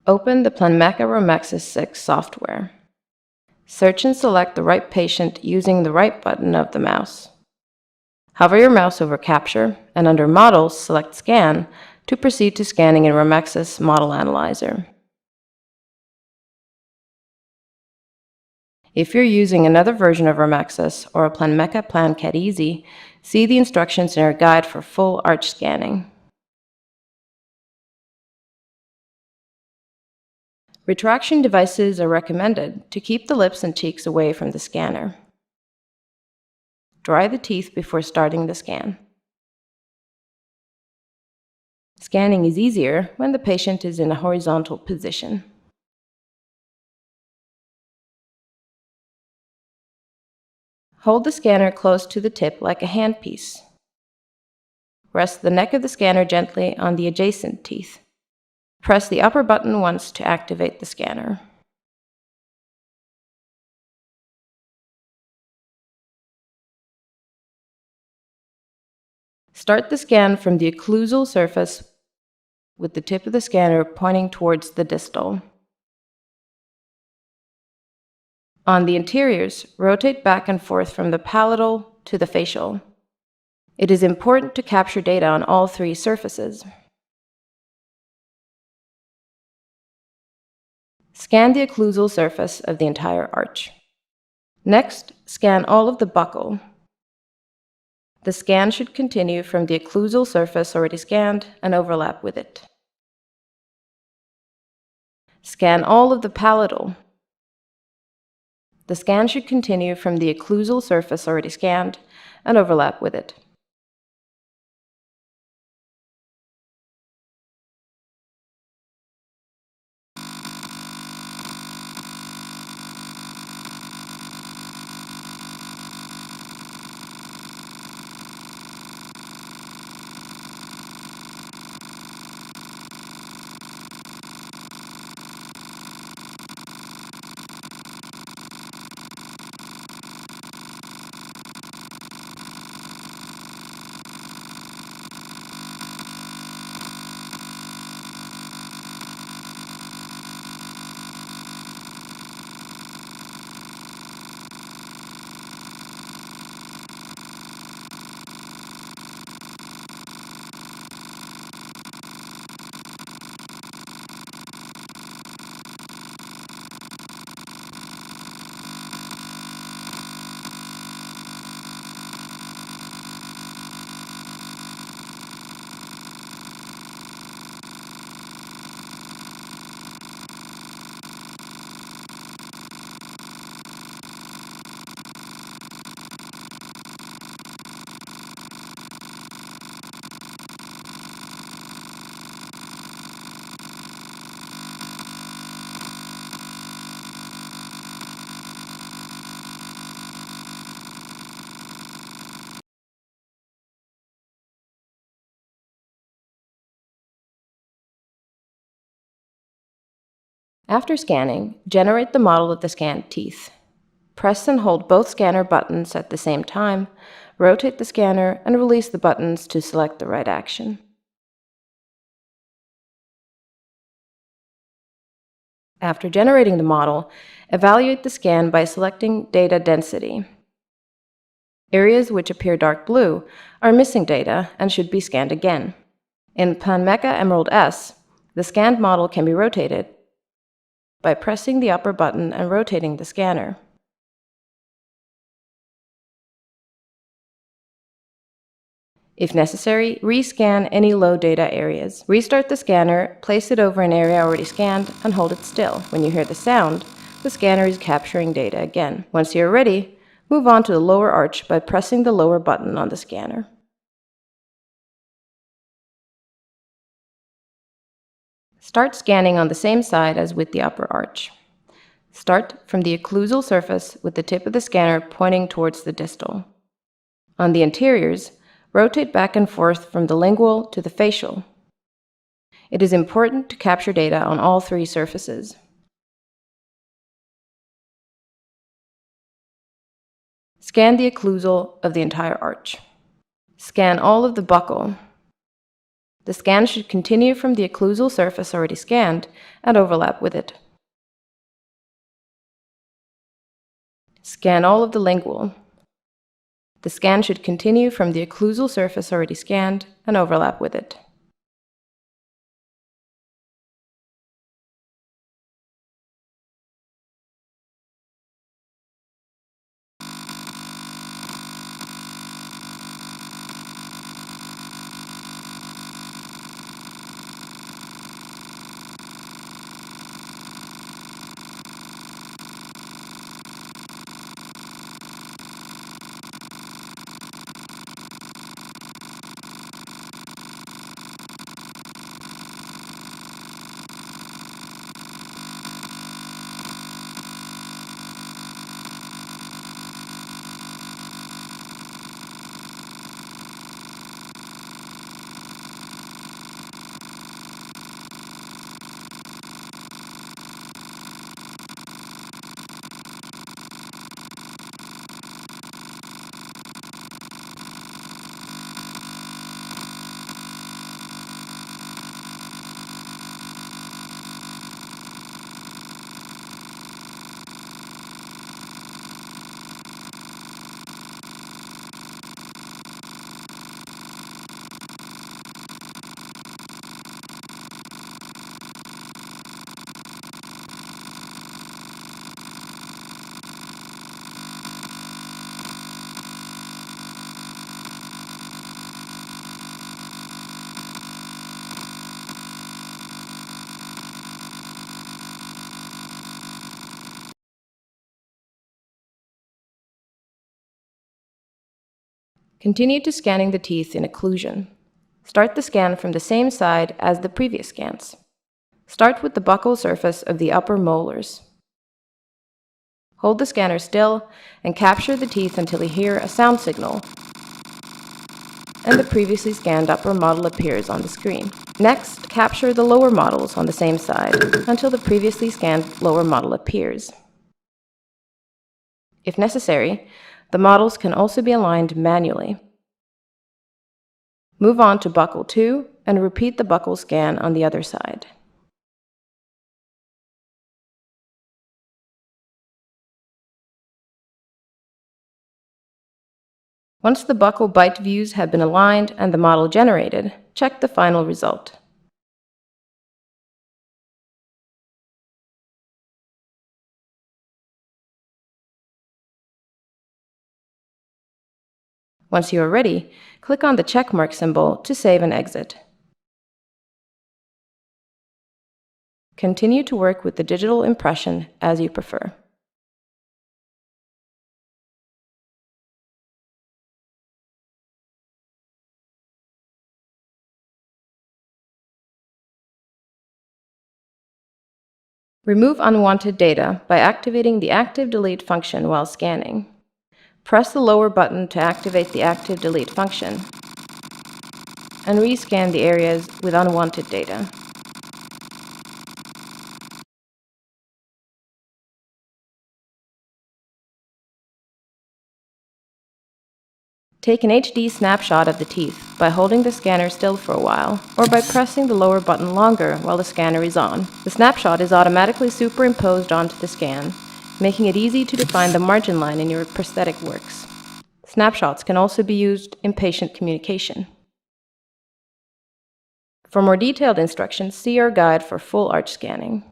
Open the Planmeca Emerald 6 software. Search and select the right patient using the right button of the mouse. Hover your mouse over Capture, and under Models, select Scan to proceed to scanning in Remexis Model Analyzer. If you're using another version of Remexis or a Planmeca PlanCAD Easy, see the instructions in our guide for full arch scanning. Retraction devices are recommended to keep the lips and cheeks away from the scanner. Dry the teeth before starting the scan. Scanning is easier when the patient is in a horizontal position. Hold the scanner close to the tip like a handpiece. Rest the neck of the scanner gently on the adjacent teeth. Press the upper button once to activate the scanner. Start the scan from the occlusal surface with the tip of the scanner pointing towards the distal. On the interiors, rotate back and forth from the palatal to the facial. It is important to capture data on all three surfaces. Scan the occlusal surface of the entire arch. Next, scan all of the buccal. The scan should continue from the occlusal surface already scanned and overlap with it. Scan all of the palatal. The scan should continue from the occlusal surface already scanned and overlap with it. After scanning, generate the model of the scanned teeth. Press and hold both scanner buttons at the same time, rotate the scanner, and release the buttons to select the right action. After generating the model, evaluate the scan by selecting Data Density. Areas which appear dark blue are missing data and should be scanned again. In Planmeca Emerald S, the scanned model can be rotated by pressing the upper button and rotating the scanner. If necessary, rescan any low data areas. Restart the scanner, place it over an area already scanned, and hold it still. When you hear the sound, the scanner is capturing data again. Once you're ready, move on to the lower arch by pressing the lower button on the scanner. Start scanning on the same side as with the upper arch. Start from the occlusal surface with the tip of the scanner pointing towards the distal. On the interiors, rotate back and forth from the lingual to the facial. It is important to capture data on all three surfaces. Scan the occlusal of the entire arch. Scan all of the buccal. The scan should continue from the occlusal surface already scanned and overlap with it. Scan all of the lingual. The scan should continue from the occlusal surface already scanned and overlap with it. Continue to scanning the teeth in occlusion. Start the scan from the same side as the previous scans. Start with the buccal surface of the upper molars. Hold the scanner still and capture the teeth until you hear a sound signal and the previously scanned upper model appears on the screen. Next, capture the lower models on the same side until the previously scanned lower model appears. If necessary, the models can also be aligned manually. Move on to buccal 2 and repeat the buccal scan on the other side. Once the buccal bite views have been aligned and the model generated, check the final result. Once you are ready, click on the checkmark symbol to save and exit. Continue to work with the digital impression as you prefer. Remove unwanted data by activating the Active Delete function while scanning. Press the lower button to activate the Active Delete function and rescan the areas with unwanted data. Take an HD snapshot of the teeth by holding the scanner still for a while, or by pressing the lower button longer while the scanner is on. The snapshot is automatically superimposed onto the scan, making it easy to define the margin line in your prosthetic works. Snapshots can also be used in patient communication. For more detailed instructions, see our guide for full arch scanning.